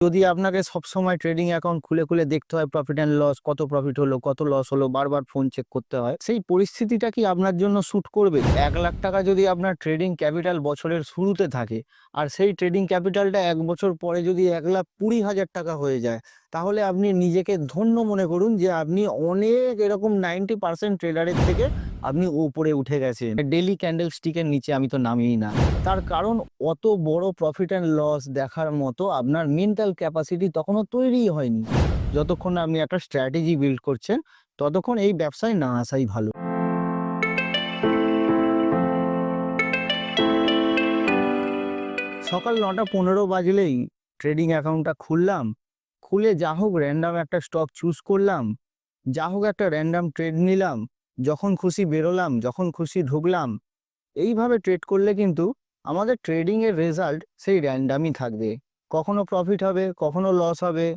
যদি আপনাকে সবসময় ট্রেডিং অ্যাকাউন্ট খুলে দেখতে হয় প্রফিট অ্যান্ড লস, কত প্রফিট হলো, কত লস হলো, বারবার ফোন চেক করতে হয়, সেই পরিস্থিতিটা কি আপনার জন্য স্যুট করবে? ৳১,০০,০০০ যদি আপনার ট্রেডিং ক্যাপিটাল বছরের শুরুতে থাকে, আর সেই ট্রেডিং ক্যাপিটালটা ১ বছর পরে যদি ৳১,২০,০০০ হয়ে যায়, তাহলে আপনি নিজেকে ধন্য মনে করুন যে আপনি অনেক এরকম 90% ট্রেডারের থেকে আপনি উপরে উঠে গেছেন। ডেইলি ক্যান্ডেলস্টিকের নিচে আমি তো নামিই না। তার কারণ অত বড় প্রফিট অ্যান্ড লস দেখার মতো আপনার মেন্টাল ক্যাপাসিটি তখনও তৈরিই হয়নি। যতক্ষণ না আপনি একটা স্ট্র্যাটেজি বিল্ড করছেন, ততক্ষণ এই ব্যবসায় না আসাই ভালো। সকাল ৯:১৫ বাজলেই ট্রেডিং অ্যাকাউন্টটা খুললাম। খুলে যা হোক র‍্যান্ডম একটা স্টক চুজ করলাম। যা হোক একটা র‍্যান্ডম ট্রেড নিলাম। যখন খুশি বেরোলাম, যখন খুশি ঢুকলাম। এইভাবে ট্রেড করলে কিন্তু আমাদের ট্রেডিং এর রেজাল্ট সেই র‍্যান্ডমই থাকবে। কখনো প্রফিট হবে, কখনো লস হবে।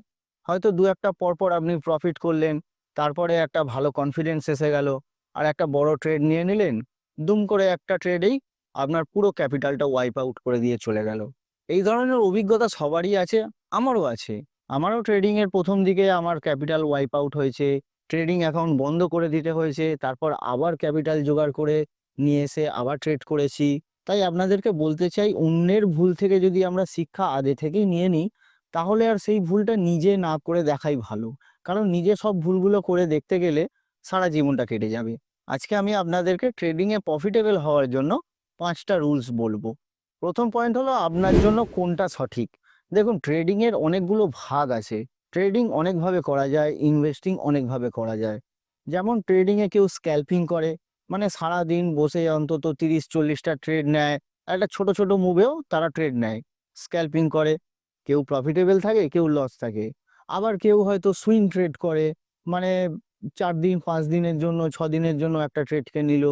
হয়তো ২-১ টা পরপর আপনি প্রফিট করলেন। তারপরে একটা ভালো কনফিডেন্স এসে গেল। আর একটা বড় ট্রেড নিয়ে নিলেন। দুম করে একটা ট্রেডেই আপনার পুরো ক্যাপিটালটা ওয়াইপ আউট করে দিয়ে চলে গেল। এই ধরনের অভিজ্ঞতা সবারই আছে, আমারও আছে। আমারও ট্রেডিং এর ১ম দিকে আমার ক্যাপিটাল ওয়াইপ আউট হয়েছে। ট্রেডিং অ্যাকাউন্ট বন্ধ করে দিতে হয়েছে। তারপর আবার ক্যাপিটাল জোগাড় করে নিয়ে এসে আবার ট্রেড করেছি। তাই আপনাদেরকে বলতে চাই, অন্যের ভুল থেকে যদি আমরা শিক্ষা আগে থেকেই নিয়ে নিই, তাহলে আর সেই ভুলটা নিজে না করে দেখাই ভালো। কারণ নিজে সব ভুলগুলো করে দেখতে গেলে সারা জীবনটা কেটে যাবে। আজকে আমি আপনাদেরকে ট্রেডিং এ প্রফিটেবল হওয়ার জন্য ৫ টা রুলস বলব। ১ম পয়েন্ট হলো আপনার জন্য কোনটা সঠিক। দেখুন, ট্রেডিং এর অনেকগুলো ভাগ আছে। ট্রেডিং অনেকভাবে করা যায়, ইনভেস্টিং অনেকভাবে করা যায়। যেমন ট্রেডিং এ কেউ স্ক্যালপিং করে, মানে সারাদিন বসে অন্তত ৩০-৪০ টা ট্রেড নেয়। একটা ছোট মুভেও তারা ট্রেড নেয়। স্ক্যালপিং করে। কেউ প্রফিটেবল থাকে, কেউ লস থাকে। আবার কেউ হয়তো সুইং ট্রেড করে। মানে ৪ দিন, ৫ দিনের জন্য, ৬ দিনের জন্য একটা ট্রেডকে নিল।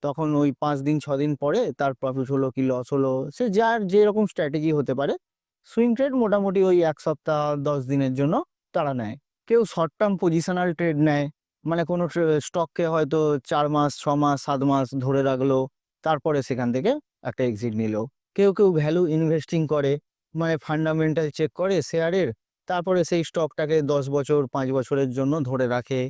তখন ওই ৫ দিন, ৬ দিন পরে তার প্রফিট হলো কি লস হলো, সে যার যেরকম স্ট্র্যাটেজি হতে পারে। সুইং ট্রেড মোটামুটি ওই ১ সপ্তাহ, ১০ দিনের জন্য তারা নেয়। কেউ শর্ট টার্ম পজিশনাল ট্রেড নেয়। মানে কোনো স্টককে হয়তো ৪ মাস, ৬ মাস, ৭ মাস ধরে রাখলো। তারপরে সেখান থেকে একটা এক্সিট নিল। কেউ ভ্যালু ইনভেস্টিং করে। মানে ফান্ডামেন্টাল চেক করে শেয়ারের। তারপরে সেই স্টকটাকে ১০ বছর, ৫ বছরের জন্য ধরে রাখে।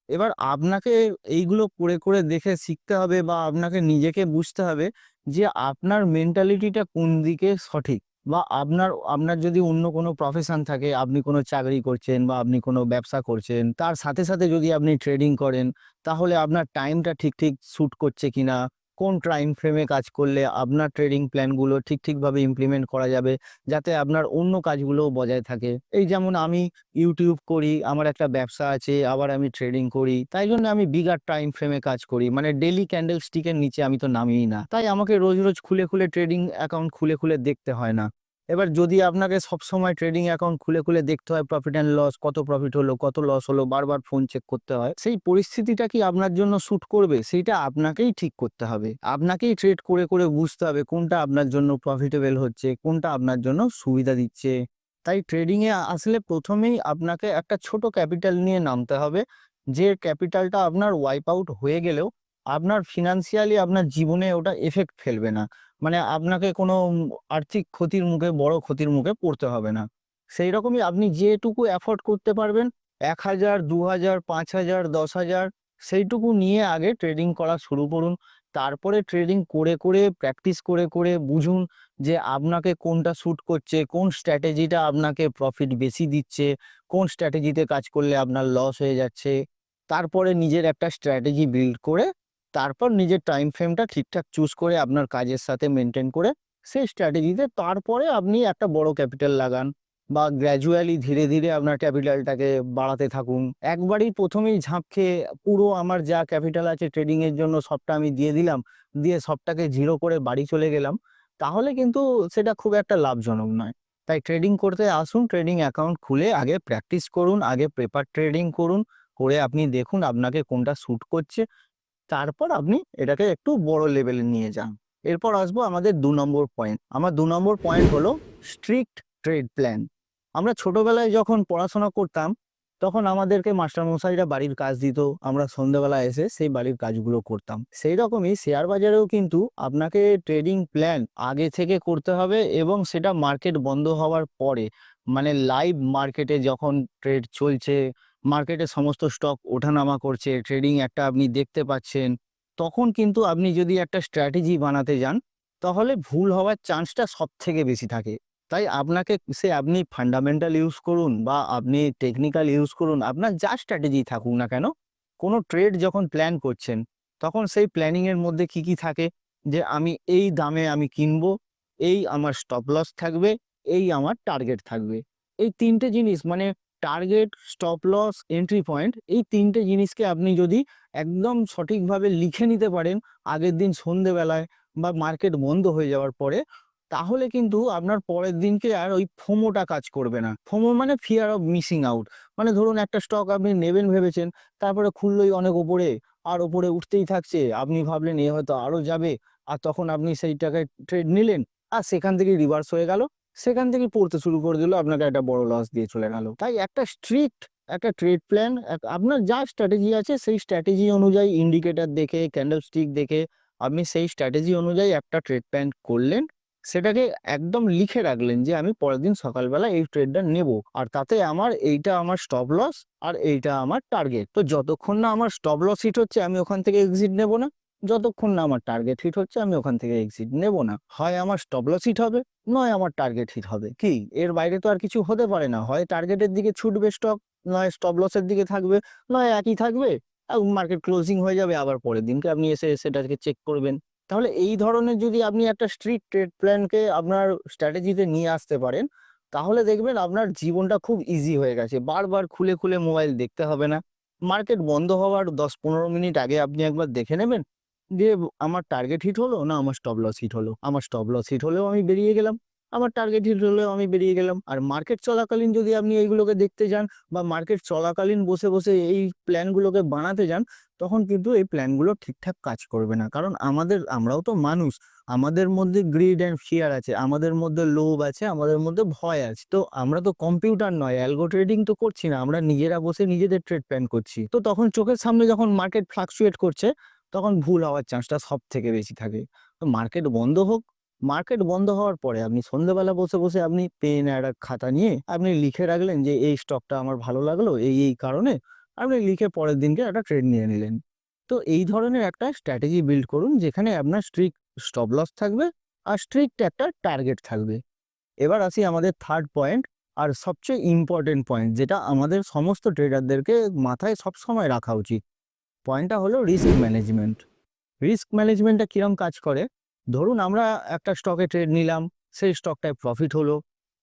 এবার আপনাকে এইগুলো করে দেখে শিখতে হবে, বা আপনাকে নিজেকে বুঝতে হবে যে আপনার মেন্টালিটিটা কোন দিকে সঠিক। বা আপনার আপনার যদি অন্য কোনো প্রফেশন থাকে, আপনি কোনো চাকরি করছেন বা আপনি কোনো ব্যবসা করছেন, তার সাথে যদি আপনি ট্রেডিং করেন, তাহলে আপনার টাইমটা ঠিক স্যুট করছে কিনা, কোন টাইম ফ্রেমে কাজ করলে আপনার ট্রেডিং প্ল্যানগুলো ঠিকভাবে ইমপ্লিমেন্ট করা যাবে, যাতে আপনার অন্য কাজগুলোও বজায় থাকে। এই যেমন আমি ইউটিউব করি, আমার একটা ব্যবসা আছে, আবার আমি ট্রেডিং করি। তাই জন্য আমি বিগার টাইম ফ্রেমে কাজ করি। মানে ডেইলি ক্যান্ডেলস্টিকের নিচে আমি তো নামিই না। তাই আমাকে রোজ খুলে ট্রেডিং অ্যাকাউন্ট খুলে দেখতে হয় না। এবার যদি আপনাকে সবসময় ট্রেডিং অ্যাকাউন্ট খুলে দেখতে হয় প্রফিট অ্যান্ড লস, কত প্রফিট হলো, কত লস হলো, বারবার ফোন চেক করতে হয়, সেই পরিস্থিতিটা কি আপনার জন্য স্যুট করবে? সেইটা আপনাকেই ঠিক করতে হবে। আপনাকেই ট্রেড করে বুঝতে হবে কোনটা আপনার জন্য প্রফিটেবল হচ্ছে, কোনটা আপনার জন্য সুবিধা দিচ্ছে। তাই ট্রেডিং এ আসলে ১ম এই আপনাকে একটা ছোট ক্যাপিটাল নিয়ে নামতে হবে। যে ক্যাপিটালটা আপনার ওয়াইপ আউট হয়ে গেলেও আপনার ফিন্যান্সিয়ালি আপনার জীবনে ওটা ইফেক্ট ফেলবে না। মানে আপনাকে কোনো আর্থিক ক্ষতির মুখে, বড় ক্ষতির মুখে পড়তে হবে না। সেইরকমই আপনি যেটুকু এফোর্ড করতে পারবেন, ১,০০০, ২,০০০, ৫,০০০, ১০,০০০, সেইটুকু নিয়ে আগে ট্রেডিং করা শুরু করুন। তারপরে ট্রেডিং করে প্র্যাকটিস করে বুঝুন যে আপনাকে কোনটা স্যুট করছে, কোন স্ট্র্যাটেজিটা আপনাকে প্রফিট বেশি দিচ্ছে, কোন স্ট্র্যাটেজিতে কাজ করলে আপনার লস হয়ে যাচ্ছে। তারপরে নিজের একটা স্ট্র্যাটেজি বিল্ড করে, তারপর নিজের টাইম ফ্রেমটা ঠিকঠাক চুজ করে আপনার কাজের সাথে মেইনটেইন করে, সেই স্ট্র্যাটেজিতে তারপরে আপনি একটা বড় ক্যাপিটাল লাগান, বা গ্র্যাজুয়ালি ধীরে আপনার ক্যাপিটালটাকে বাড়াতে থাকুন। একবারেই ১ম এই ঝাঁপ খেয়ে পুরো আমার যা ক্যাপিটাল আছে ট্রেডিং এর জন্য সবটা আমি দিয়ে দিলাম, দিয়ে সবটাকে জিরো করে বাড়ি চলে গেলাম, তাহলে কিন্তু সেটা খুব একটা লাভজনক নয়। তাই ট্রেডিং করতে আসুন, ট্রেডিং অ্যাকাউন্ট খুলে আগে প্র্যাকটিস করুন, আগে পেপার ট্রেডিং করুন, করে আপনি দেখুন আপনাকে কোনটা স্যুট করছে। তারপর আপনি এটাকে একটু বড় লেভেলে নিয়ে যান। এরপর আসবো আমাদের ২ নম্বর পয়েন্ট। আমার ২ নম্বর পয়েন্ট হলো স্ট্রিক্ট ট্রেড প্ল্যান। আমরা ছোটবেলায় যখন পড়াশোনা করতাম, তখন আমাদেরকে মাস্টারমশাইরা বাড়ির কাজ দিত, আমরা সন্ধ্যেবেলা এসে সেই বাড়ির কাজগুলো করতাম। সেই রকমই শেয়ার বাজারেও কিন্তু আপনাকে ট্রেডিং প্ল্যান আগে থেকে করতে হবে এবং সেটা মার্কেট বন্ধ হওয়ার পরে, মানে লাইভ মার্কেটে যখন ট্রেড চলছে, মার্কেটে সমস্ত স্টক ওঠানামা করছে, ট্রেডিং একটা আপনি দেখতে পাচ্ছেন, তখন কিন্তু আপনি যদি একটা স্ট্র্যাটেজি বানাতে যান, তাহলে ভুল হওয়ার চান্সটা সবথেকে বেশি থাকে। তাই আপনাকে আপনি ফান্ডামেন্টাল ইউজ করুন বা আপনি টেকনিক্যাল ইউজ করুন, আপনার যা স্ট্র্যাটেজি থাকুক না কেন, কোনো ট্রেড যখন প্ল্যান করছেন, তখন সেই প্ল্যানিং এর মধ্যে কি থাকে যে আমি এই দামে আমি কিনবো, এই আমার স্টপ লস থাকবে, এই আমার টার্গেট থাকবে। এই ৩ টে জিনিস মানে target, stop loss, entry point, এই ৩ টে জিনিসকে আপনি যদি একদম সঠিকভাবে লিখে নিতে পারেন আগের দিন সন্ধ্যেবেলায় বা মার্কেট বন্ধ হয়ে যাওয়ার পরে, তাহলে কিন্তু আপনার পরের দিনকে আর ওই ফোমোটা কাজ করবে না। ফোমো মানে ফিয়ার অফ মিসিং আউট। মানে ধরুন একটা স্টক আপনি নেবেন ভেবেছেন, তারপরে খুললোই অনেক ওপরে, আর ওপরে উঠতেই থাকছে। আপনি ভাবলেন এ হয়তো আরো যাবে, আর তখন আপনি সেইটাকে ট্রেড নিলেন, আর সেখান থেকে রিভার্স হয়ে গেল। সেখান থেকে পড়তে শুরু করে দিল, আপনাকে একটা বড় লস দিয়ে চলে গেল। তাই একটা স্ট্রিক্ট একটা ট্রেড প্ল্যান, আপনার যা স্ট্র্যাটেজি আছে সেই স্ট্র্যাটেজি অনুযায়ী ইন্ডিকেটর দেখে, ক্যান্ডেলস্টিক দেখে আপনি সেই স্ট্র্যাটেজি অনুযায়ী একটা ট্রেড প্ল্যান করলেন। সেটাকে একদম লিখে রাখলেন যে আমি পরের দিন সকালবেলা এই ট্রেডটা নেব, আর তাতে আমার এইটা আমার স্টপ লস আর এইটা আমার টার্গেট। তো যতক্ষণ না আমার স্টপ লস হিট হচ্ছে আমি ওখান থেকে এক্সিট নেব না, যতক্ষণ না আমার টার্গেট হিট হচ্ছে আমি ওখান থেকে এক্সিট নেব না। হয় আমার স্টপ লস হিট হবে, নয় আমার টার্গেট হিট হবে। কি এর বাইরে তো আর কিছু হতে পারে না। হয় টার্গেটের দিকে ছুটবে স্টক, নয় স্টপ লসের দিকে থাকবে, নয় একই থাকবে। মার্কেট ক্লোজিং হয়ে যাবে, আবার পরের দিনকে আপনি এসে সেটাকে চেক করবেন। তাহলে এই ধরনের যদি আপনি একটা স্ট্রিক্ট ট্রেড প্ল্যানকে আপনার স্ট্র্যাটেজিতে নিয়ে আসতে পারেন, তাহলে দেখবেন আপনার জীবনটা খুব ইজি হয়ে গেছে। বারবার খুলে খুলে মোবাইল দেখতে হবে না। মার্কেট বন্ধ হওয়ার ১০-১৫ মিনিট আগে আপনি একবার দেখে নেবেন যে আমার টার্গেট হিট হলো না আমার স্টপ লস হিট হলো। আমার স্টপ লস হিট হলেও আমি বেরিয়ে গেলাম, আমার টার্গেট হিট হলেও আমি বেরিয়ে গেলাম। আর মার্কেট চলাকালীন যদি আপনি এইগুলোকে দেখতে যান বা মার্কেট চলাকালীন বসে বসে এই প্ল্যানগুলোকে বানাতে যান, তখন কিন্তু এই প্ল্যানগুলো ঠিকঠাক কাজ করবে না। কারণ আমরাও তো মানুষ। আমাদের মধ্যে গ্রিড অ্যান্ড ফিয়ার আছে, আমাদের মধ্যে লোভ আছে, আমাদের মধ্যে ভয় আছে। তো আমরা তো কম্পিউটার নয়, অ্যালগো ট্রেডিং তো করছি না। আমরা নিজেরা বসে নিজেদের ট্রেড প্ল্যান করছি। তো তখন চোখের সামনে যখন মার্কেট ফ্লাকচুয়েট করছে, তখন ভুল হওয়ার চান্সটা সবথেকে বেশি থাকে। তো মার্কেট বন্ধ হোক, মার্কেট বন্ধ হওয়ার পরে আপনি সন্ধ্যাবেলা বসে বসে আপনি পেন আর এক খাতা নিয়ে আপনি লিখে রাখলেন যে এই স্টকটা আমার ভালো লাগলো এই কারণে। আপনি লিখে পরের দিনকে একটা ট্রেড নিয়ে নিলেন। তো এই ধরনের একটা স্ট্র্যাটেজি বিল্ড করুন যেখানে আপনার স্ট্রিক্ট স্টপ লস থাকবে আর স্ট্রিক্ট একটা টার্গেট থাকবে। এবার আসি আমাদের থার্ড পয়েন্ট, আর সবচেয়ে ইম্পর্টেন্ট পয়েন্ট, যেটা আমাদের সমস্ত ট্রেডারদেরকে মাথায় সবসময় রাখা উচিত। পয়েন্টটা হলো রিস্ক ম্যানেজমেন্ট। রিস্ক ম্যানেজমেন্টটা কিরম কাজ করে? ধরুন আমরা একটা স্টকে ট্রেড নিলাম, সেই স্টকটায় প্রফিট হলো।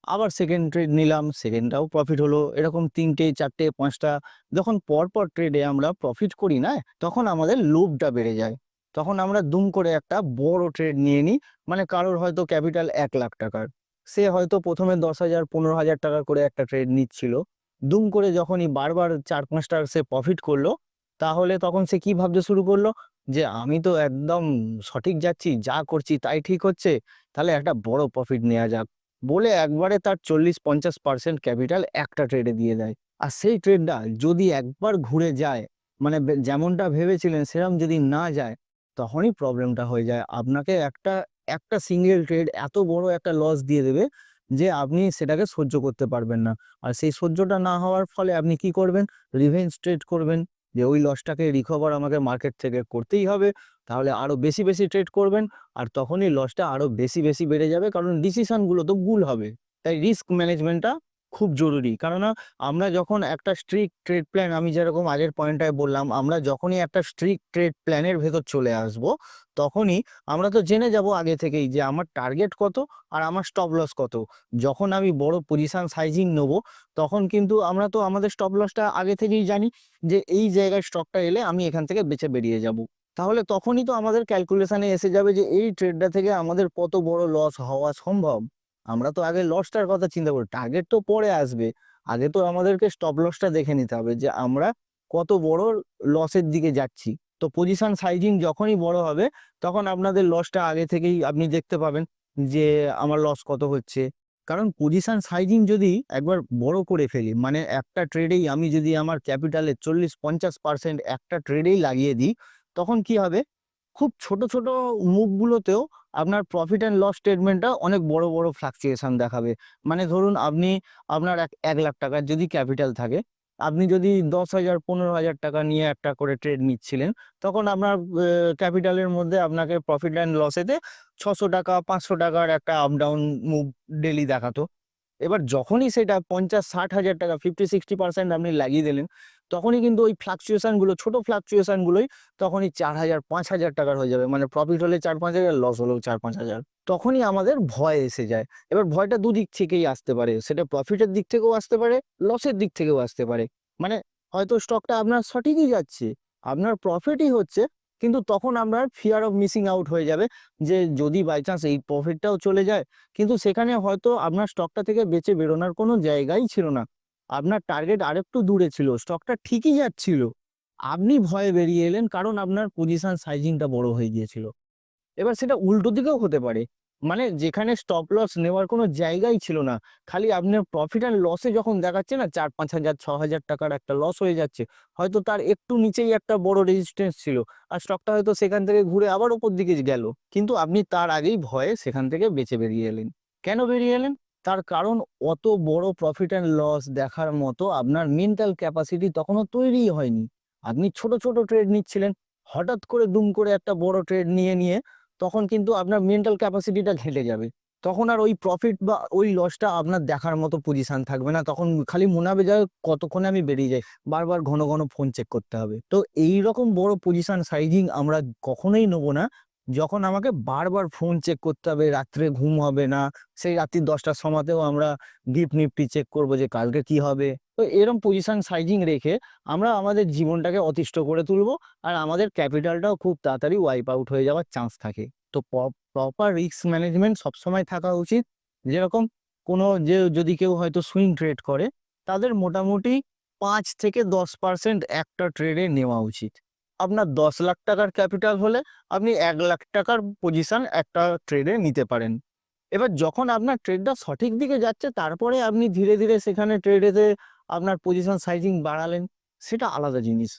আবার সেকেন্ড ট্রেড নিলাম, সেকেন্ডটাও প্রফিট হলো। এরকম ৩টে, ৪টে, ৫টা যখন পরপর ট্রেডে আমরা প্রফিট করি না, তখন আমাদের লোভটা বেড়ে যায়। তখন আমরা দুম করে একটা বড় ট্রেড নিয়ে নিই। মানে কারোর হয়তো ক্যাপিটাল ১,০০,০০০ টাকার। সে হয়তো ১ম এ ১০,০০০, ১৫,০০০ টাকা করে একটা ট্রেড নিচ্ছিল। দুম করে যখনই বারবার ৪-৫ টা সে প্রফিট করলো, তাহলে তখন সে কি ভাবতে শুরু করলো? যে আমি তো একদম সঠিক যাচ্ছি, যা করছি তাই ঠিক হচ্ছে, তাহলে একটা বড় প্রফিট নেয়া যাক। বলে একবারে তার ৪০-৫০% ক্যাপিটাল একটা ট্রেডে দিয়ে দেয়। আর সেই ট্রেডটা যদি একবার ঘুরে যায়, মানে যেমনটা ভেবেছিলেন সেরকম যদি না যায়, তখনই প্রবলেমটা হয়ে যায়। আপনাকে একটা সিঙ্গেল ট্রেড এত বড় একটা লস দিয়ে দেবে যে আপনি সেটাকে সহ্য করতে পারবেন না। আর সেই সহ্যটা না হওয়ার ফলে আপনি কি করবেন? রিভেঞ্জ ট্রেড করবেন। যে ওই লসটাকে রিকভার আমাকে মার্কেট থেকে করতেই হবে। তাহলে আরো বেশি, বেশি ট্রেড করবেন। আর তখনই লসটা আরো বেশি, বেশি বেড়ে যাবে। কারণ ডিসিশন গুলো তো ভুল হবে। তাই রিস্ক ম্যানেজমেন্টটা খুব জরুরি। কেননা আমরা যখন একটা স্ট্রিক্ট ট্রেড প্ল্যান, আমি যেরকম আগের পয়েন্টটায় বললাম, আমরা যখনই একটা স্ট্রিক্ট ট্রেড প্ল্যানের ভেতর চলে আসবো, তখনই আমরা তো জেনে যাব আগে থেকেই যে আমার টার্গেট কত আর আমার স্টপ লস কত। যখন আমি বড় পজিশন সাইজিং নেবো, তখন কিন্তু আমরা তো আমাদের স্টপ লসটা আগে থেকেই জানি যে এই জায়গায় স্টকটা এলে আমি এখান থেকে বেঁচে বেরিয়ে যাব। তাহলে তখনই তো আমাদের ক্যালকুলেশনে এসে যাবে যে এই ট্রেডটা থেকে আমাদের কত বড় লস হওয়া সম্ভব। আমরা তো আগে লসটার কথা চিন্তা করি, টার্গেট তো পরে আসবে। আগে তো আমাদেরকে স্টপ লসটা দেখে নিতে হবে যে আমরা কত বড় লসের দিকে যাচ্ছি। তো পজিশন সাইজিং যখনই বড় হবে, তখন আপনাদের লসটা আগে থেকেই আপনি দেখতে পাবেন যে আমার লস কত হচ্ছে। কারণ পজিশন সাইজিং যদি একবার বড় করে ফেলি, মানে একটা ট্রেডেই আমি যদি আমার ক্যাপিটালের 40-50% একটা ট্রেডেই লাগিয়ে দিই, তখন কি হবে? খুব ছোট, ছোট মুভগুলোতেও আপনার প্রফিট অ্যান্ড লস স্টেটমেন্টটা অনেক বড়, বড় ফ্লাকচুয়েশন দেখাবে। মানে ধরুন আপনি আপনার ৳১,০০,০০০ যদি ক্যাপিটাল থাকে, আপনি যদি ১০,০০০, ১৫,০০০ টাকা নিয়ে একটা করে ট্রেড নিচ্ছিলেন, তখন আপনার ক্যাপিটালের মধ্যে আপনাকে প্রফিট অ্যান্ড লসেতে ৳৬০০, ৳৫০০ র একটা আপ ডাউন মুভ ডেইলি দেখাতো। এবার যখনই সেটা ৫০-৬০ হাজার টাকা ৫০-৬০% আপনি লাগিয়ে দিলেন, তখনই কিন্তু ওই ফ্লাকচুয়েশন গুলো, ছোট ফ্লাকচুয়েশন গুলোই তখনই ৪,০০০, ৫,০০০ টাকার হয়ে যাবে। মানে প্রফিট হলে ৪-৫ হাজার, লস হলেও ৪-৫ হাজার। তখনই আমাদের ভয় এসে যায়। এবার ভয়টা দুদিক থেকেই আসতে পারে। সেটা প্রফিটের দিক থেকেও আসতে পারে, লসের দিক থেকেও আসতে পারে। মানে হয়তো স্টকটা আপনার সঠিকই যাচ্ছে, আপনার প্রফিটই হচ্ছে, কিন্তু তখন আপনার ফিয়ার অফ মিসিং আউট হয়ে যাবে যে যদি বাই চান্স এই প্রফিটটাও চলে যায়, কিন্তু সেখানে হয়তো আপনার স্টকটা থেকে বেঁচে বেরোনোর কোনো জায়গাই ছিল না। আপনার টার্গেট আরেকটু দূরে ছিল। স্টকটা ঠিকই যাচ্ছিল। আপনি ভয়ে বেরিয়ে এলেন কারণ আপনার পজিশন সাইজিংটা বড় হয়ে গিয়েছিল। এবার সেটা উল্টো দিকেও হতে পারে। মানে যেখানে স্টপ লস নেওয়ার কোনো জায়গাই ছিল না। খালি আপনার প্রফিট অ্যান্ড লসে যখন দেখাচ্ছে না ৪-৫ হাজার, ৳৬,০০০ টাকার একটা লস হয়ে যাচ্ছে। হয়তো তার একটু নিচেই একটা বড় রেজিস্ট্যান্স ছিল। আর স্টকটা হয়তো সেখান থেকে ঘুরে আবার উপর দিকে গেল। কিন্তু আপনি তার আগেই ভয়ে সেখান থেকে বেঁচে বেরিয়ে এলেন। কেন বেরিয়ে এলেন? তার কারণ অত বড় প্রফিট অ্যান্ড লস দেখার মতো আপনার মেন্টাল ক্যাপাসিটি তখনও তৈরিই হয়নি। আপনি ছোট, ছোট ট্রেড নিচ্ছিলেন। হঠাৎ করে দুম করে একটা বড় ট্রেড নিয়ে তখন কিন্তু আপনার মেন্টাল ক্যাপাসিটিটা ঘেটে যাবে। তখন আর ওই প্রফিট বা ওই লসটা আপনার দেখার মতো পজিশন থাকবে না। তখন খালি মনে হবে যে কতক্ষণে আমি বেরিয়ে যাই। বারবার ঘন, ঘন ফোন চেক করতে হবে। তো এইরকম বড় পজিশন সাইজিং আমরা কখনোই নেব না। যখন আমাকে বারবার ফোন চেক করতে হবে, রাত্রে ঘুম হবে না। সেই রাত্রি ১০:০০ র সময়তেও আমরা ডিপ নিফটি চেক করব যে কালকে কি হবে। তো এরকম পজিশন সাইজিং রেখে আমরা আমাদের জীবনটাকে অতিষ্ঠ করে তুলব। আর আমাদের ক্যাপিটালটাও খুব তাড়াতাড়ি ওয়াইপ আউট হয়ে যাওয়ার চান্স থাকে। তো প্রপার রিস্ক ম্যানেজমেন্ট সবসময় থাকা উচিত। যেরকম কোনো যদি কেউ হয়তো সুইং ট্রেড করে, তাদের মোটামুটি ৫ থেকে ১০% একটা ট্রেডে নেওয়া উচিত। আপনার ৳১০,০০,০০০ র ক্যাপিটাল হলে আপনি ৳১,০০,০০০ র পজিশন একটা ট্রেডে নিতে পারেন। এবার যখন আপনার ট্রেডটা সঠিক দিকে যাচ্ছে, তারপরে আপনি ধীরে, ধীরে সেখানে ট্রেডেতে আপনার পজিশন সাইজিং বাড়ালেন, সেটা আলাদা জিনিস।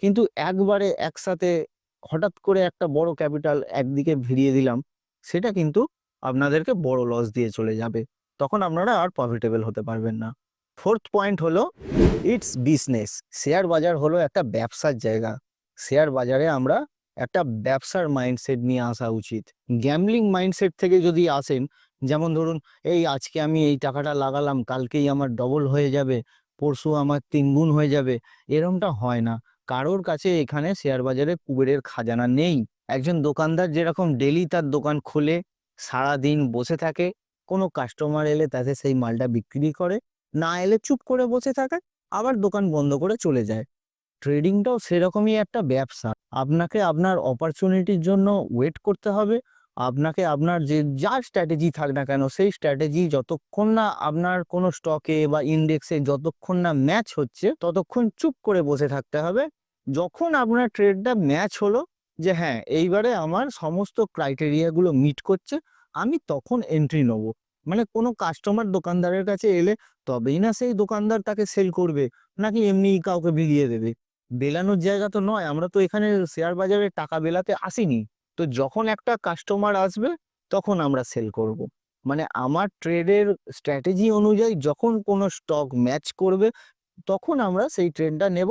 কিন্তু একবারে একসাথে হঠাৎ করে একটা বড় ক্যাপিটাল একদিকে ভিড়িয়ে দিলাম, সেটা কিন্তু আপনাদেরকে বড় লস দিয়ে চলে যাবে। তখন আপনারা আর প্রফিটেবল হতে পারবেন না। 4th পয়েন্ট হলো ইটস বিজনেস। শেয়ার বাজার হলো একটা ব্যবসার জায়গা। শেয়ার বাজারে আমরা একটা ব্যবসার মাইন্ডসেট নিয়ে আসা উচিত। গ্যাম্বলিং মাইন্ডসেট থেকে যদি আসেন, যেমন ধরুন এই আজকে আমি এই টাকাটা লাগালাম, কালকেই আমার ডবল হয়ে যাবে, পরশু আমার ৩ গুণ হয়ে যাবে, এরমটা হয় না। কারোর কাছে এখানে শেয়ার বাজারে কুবেরের খাজানা নেই। একজন দোকানদার যেরকম ডেইলি তার দোকান খুলে সারাদিন বসে থাকে, কোনো কাস্টমার এলে তাকে সেই মালটা বিক্রি করে, না এলে চুপ করে বসে থাকে, আবার দোকান বন্ধ করে চলে যায়। ট্রেডিংটাও সেরকমই একটা ব্যবসা। আপনাকে আপনার অপরচুনিটির জন্য ওয়েট করতে হবে। আপনাকে আপনার যা স্ট্র্যাটেজি থাক না কেন, সেই স্ট্র্যাটেজি যতক্ষণ না আপনার কোনো স্টকে বা ইন্ডেক্সে যতক্ষণ না ম্যাচ হচ্ছে, ততক্ষণ চুপ করে বসে থাকতে হবে। যখন আপনার ট্রেডটা ম্যাচ হলো যে হ্যাঁ, এইবারে আমার সমস্ত ক্রাইটেরিয়া গুলো মিট করছে, আমি তখন এন্ট্রি নেবো। মানে কোনো কাস্টমার দোকানদারের কাছে এলে তবেই না সেই দোকানদার তাকে সেল করবে। নাকি এমনিই কাউকে বিলিয়ে দেবে। বেলানোর জায়গা তো নয়। আমরা তো এখানে শেয়ার বাজারে টাকা বেলাতে আসিনি। তো যখন একটা কাস্টমার আসবে তখন আমরা সেল করব। মানে আমার ট্রেডের স্ট্র্যাটেজি অনুযায়ী যখন কোনো স্টক ম্যাচ করবে তখন আমরা সেই ট্রেডটা নেব।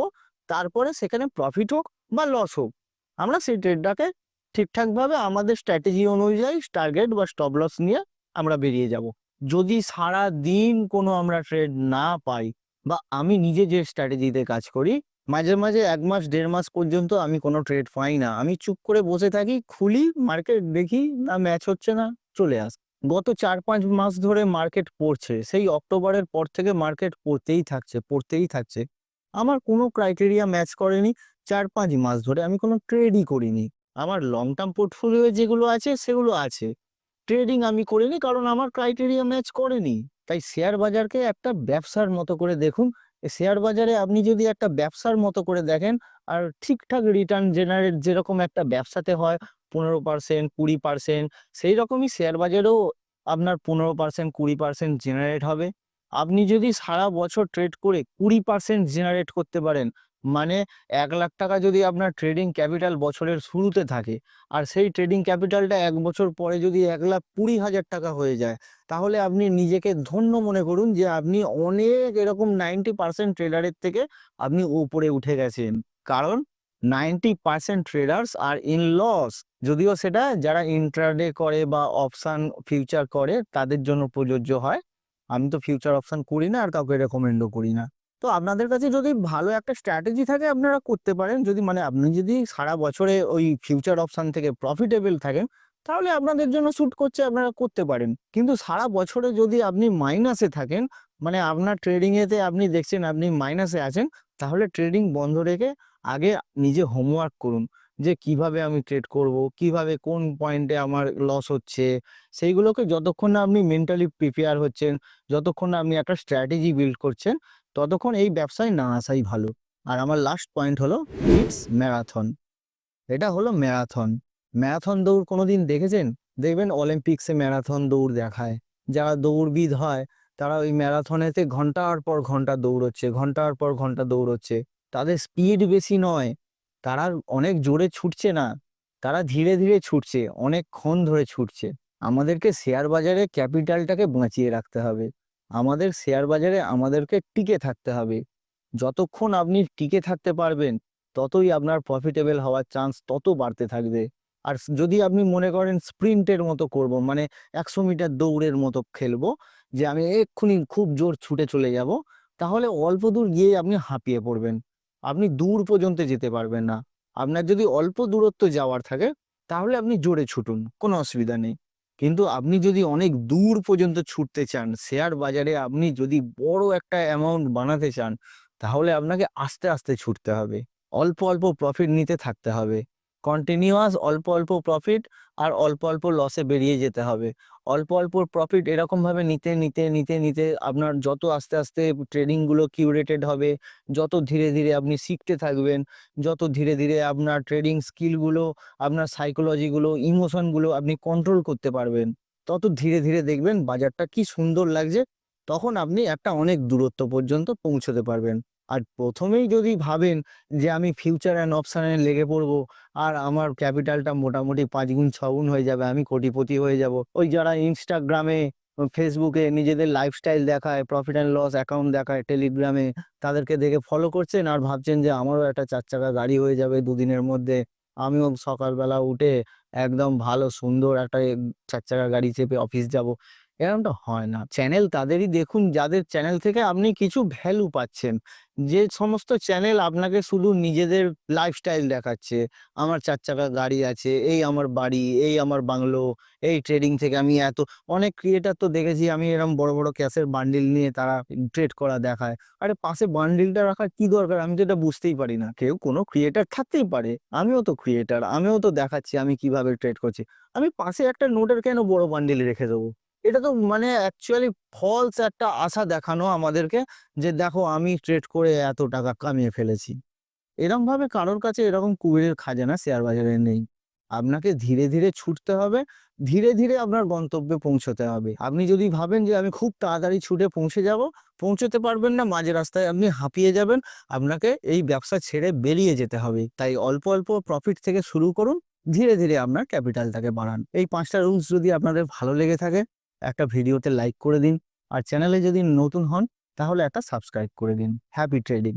তারপরে সেখানে প্রফিট হোক বা লস হোক, আমরা সেই ট্রেডটাকে ঠিকঠাকভাবে আমাদের স্ট্র্যাটেজি অনুযায়ী টার্গেট বা স্টপ লস নিয়ে আমরা বেরিয়ে যাব। যদি সারাদিন কোনো আমরা ট্রেড না পাই বা আমি নিজে যে স্ট্র্যাটেজিতে কাজ করি, মাঝে, মাঝে ১ মাস ১.৫ মাস পর্যন্ত আমি কোনো ট্রেড পাই না। আমি চুপ করে বসে থাকি, খুলি, মার্কেট দেখি, না ম্যাচ হচ্ছে না, চলে আসি। গত ৪-৫ মাস ধরে মার্কেট পড়ছে। সেই অক্টোবরের পর থেকে মার্কেট পড়তেই থাকছে, পড়তেই থাকছে। আমার কোনো ক্রাইটেরিয়া ম্যাচ করেনি। ৪-৫ মাস ধরে আমি কোনো ট্রেডই করিনি। আমার লং টার্ম পোর্টফোলিও যেগুলো আছে সেগুলো আছে। ট্রেডিং আমি করিনি কারণ আমার ক্রাইটেরিয়া ম্যাচ করেনি। তাই শেয়ার বাজারকে একটা ব্যবসার মতো করে দেখুন। শেয়ার বাজারে আপনি যদি একটা ব্যবসার মতো করে দেখেন আর ঠিকঠাক রিটার্ন জেনারেট যেরকম একটা ব্যবসাতে হয় ১৫%, ২০%, সেই রকমই শেয়ার বাজারেও আপনার 15% 20% জেনারেট হবে। আপনি যদি সারা বছর ট্রেড করে 20% জেনারেট করতে পারেন, মানে ৳১,০০,০০০ যদি আপনার ট্রেডিং ক্যাপিটাল বছরের শুরুতে থাকে, আর সেই ট্রেডিং ক্যাপিটালটা ১ বছর পরে যদি ৳১,২০,০০০ হয়ে যায়, তাহলে আপনি নিজেকে ধন্য মনে করুন যে আপনি অনেক এরকম 90% ট্রেডারের থেকে আপনি উপরে উঠে গেছেন। কারণ 90% ট্রেডার্স আর ইন লস। যদিও সেটা যারা ইন্ট্রাডে করে বা অপশন ফিউচার করে তাদের জন্য প্রযোজ্য হয়। আমি তো ফিউচার অপশন করি না আর কাউকে রেকমেন্ডও করি না। তো আপনাদের কাছে যদি ভালো একটা স্ট্র্যাটেজি থাকে আপনারা করতে পারেন। যদি মানে আপনি যদি সারা বছরে ওই ফিউচার অপশন থেকে প্রফিটেবল থাকেন, তাহলে আপনাদের জন্য স্যুট করছে, আপনারা করতে পারেন। কিন্তু সারা বছরে যদি আপনি মাইনাসে থাকেন, মানে আপনার ট্রেডিং এতে আপনি দেখছেন আপনি মাইনাসে আছেন, তাহলে ট্রেডিং বন্ধ রেখে আগে নিজে হোমওয়ার্ক করুন যে কিভাবে আমি ট্রেড করব, কিভাবে কোন পয়েন্টে আমার লস হচ্ছে। সেইগুলোকে যতক্ষণ না আপনি মেন্টালি প্রিপেয়ার হচ্ছেন, যতক্ষণ না আপনি একটা স্ট্র্যাটেজি বিল্ড করছেন, ততক্ষণ এই ব্যবসায় না আসাই ভালো। আর আমার লাস্ট পয়েন্ট হলো ইটস ম্যারাথন। এটা হলো ম্যারাথন। ম্যারাথন দৌড় কোনোদিন দেখেছেন? দেখবেন অলিম্পিক্সে ম্যারাথন দৌড় দেখায়। যারা দৌড়বিদ হয় তারা ওই ম্যারাথনেতে ঘন্টার পর ঘন্টা দৌড়চ্ছে, ঘন্টার পর ঘন্টা দৌড়চ্ছে। তাদের স্পিড বেশি নয়, তারা অনেক জোরে ছুটছে না, তারা ধীরে ধীরে ছুটছে, অনেকক্ষণ ধরে ছুটছে। আমাদেরকে শেয়ার বাজারে ক্যাপিটালটাকে বাঁচিয়ে রাখতে হবে। আমাদের শেয়ার বাজারে আমাদেরকে টিকে থাকতে হবে। যতক্ষণ আপনি টিকে থাকতে পারবেন, ততই আপনার প্রফিটেবল হওয়ার চান্স তত বাড়তে থাকবে। আর যদি আপনি মনে করেন স্প্রিন্টের মতো করব, মানে ১০০ মিটার দৌড়ের মতো খেলবো, যে আমি এক্ষুনি খুব জোর ছুটে চলে যাব, তাহলে অল্প দূর গিয়ে আপনি হাঁপিয়ে পড়বেন। আপনি দূর পর্যন্ত যেতে পারবেন না। আপনার যদি অল্প দূরত্ব যাওয়ার থাকে, তাহলে আপনি জোরে ছুটুন, কোনো অসুবিধা নেই। কিন্তু আপনি যদি অনেক দূর পর্যন্ত ছুটতে চান, শেয়ার বাজারে আপনি যদি বড় একটা অ্যামাউন্ট বানাতে চান, তাহলে আপনাকে আস্তে, আস্তে ছুটতে হবে। অল্প, অল্প প্রফিট নিতে থাকতে হবে। কন্টিনিউয়াস অল্প, অল্প প্রফিট আর অল্প, অল্প লসে বেরিয়ে যেতে হবে। অল্প, অল্প প্রফিট এরকমভাবে নিতে, নিতে, নিতে, নিতে আপনার যত আস্তে, আস্তে ট্রেডিং গুলো কিউরেটেড হবে, যত ধীরে, ধীরে আপনি শিখতে থাকবেন, যত ধীরে, ধীরে আপনার ট্রেডিং স্কিল গুলো, আপনার সাইকোলজি গুলো, ইমোশন গুলো আপনি কন্ট্রোল করতে পারবেন, তত ধীরে, ধীরে দেখবেন বাজারটা কি সুন্দর লাগছে। তখন আপনি একটা অনেক দূরত্ব পর্যন্ত পৌঁছতে পারবেন। আর ১ম এই যদি ভাবেন যে আমি ফিউচার অ্যান্ড অপশনে লেগে পড়বো আর আমার ক্যাপিটালটা মোটামুটি ৫ গুণ ৬ গুণ হয়ে যাবে, আমি কোটিপতি হয়ে যাব। ওই যারা ইনস্টাগ্রামে, ফেসবুকে নিজেদের লাইফস্টাইল দেখায়, প্রফিট অ্যান্ড লস অ্যাকাউন্ট দেখায় টেলিগ্রামে, তাদেরকে দেখে ফলো করছেন আর ভাবছেন যে আমারও একটা ৪ চাকা গাড়ি হয়ে যাবে ২ দিনের মধ্যে। আমিও সকালবেলা উঠে একদম ভালো সুন্দর একটা ৪ চাকা গাড়ি চেপে অফিস যাব। এরকমটা হয় না। চ্যানেল তাদেরই দেখুন যাদের চ্যানেল থেকে আপনি কিছু ভ্যালু পাচ্ছেন। যে সমস্ত চ্যানেল আপনাকে শুধু নিজেদের লাইফস্টাইল দেখাচ্ছে, আমার ৪ চাকা গাড়ি আছে, এই আমার বাড়ি, এই আমার বাংলো, এই ট্রেডিং থেকে আমি এত, অনেক ক্রিয়েটর তো দেখেছি আমি এরকম বড়, বড় ক্যাশের বান্ডিল নিয়ে তারা ট্রেড করা দেখায়। আরে পাশে বান্ডিলটা রাখার কি দরকার? আমি তো এটা বুঝতেই পারি না। কেউ কোনো ক্রিয়েটর থাকতেই পারে। আমিও তো ক্রিয়েটর, আমিও তো দেখাচ্ছি আমি কিভাবে ট্রেড করছি। আমি পাশে একটা নোটের কেন বড় বান্ডিল রেখে দেবো? এটা তো মানে অ্যাকচুয়ালি ফলস একটা আশা দেখানো আমাদেরকে যে দেখো আমি ট্রেড করে এত টাকা কামিয়ে ফেলেছি। এরমভাবে কারোর কাছে এরকম কুবেরের খাজানা শেয়ার বাজারে নেই। আপনাকে ধীরে, ধীরে ছুটতে হবে। ধীরে, ধীরে আপনার গন্তব্যে পৌঁছতে হবে। আপনি যদি ভাবেন যে আমি খুব তাড়াতাড়ি ছুটে পৌঁছে যাবো, পৌঁছতে পারবেন না, মাঝ রাস্তায় আপনি হাঁপিয়ে যাবেন। আপনাকে এই ব্যবসা ছেড়ে বেরিয়ে যেতে হবে। তাই অল্প, অল্প প্রফিট থেকে শুরু করুন। ধীরে, ধীরে আপনার ক্যাপিটালটাকে বাড়ান। এই ৫ টা রুলস যদি আপনাদের ভালো লেগে থাকে, একটা ভিডিওতে লাইক করে দিন। আর চ্যানেলে যদি নতুন হন, তাহলে একটা সাবস্ক্রাইব করে দিন। Happy trading.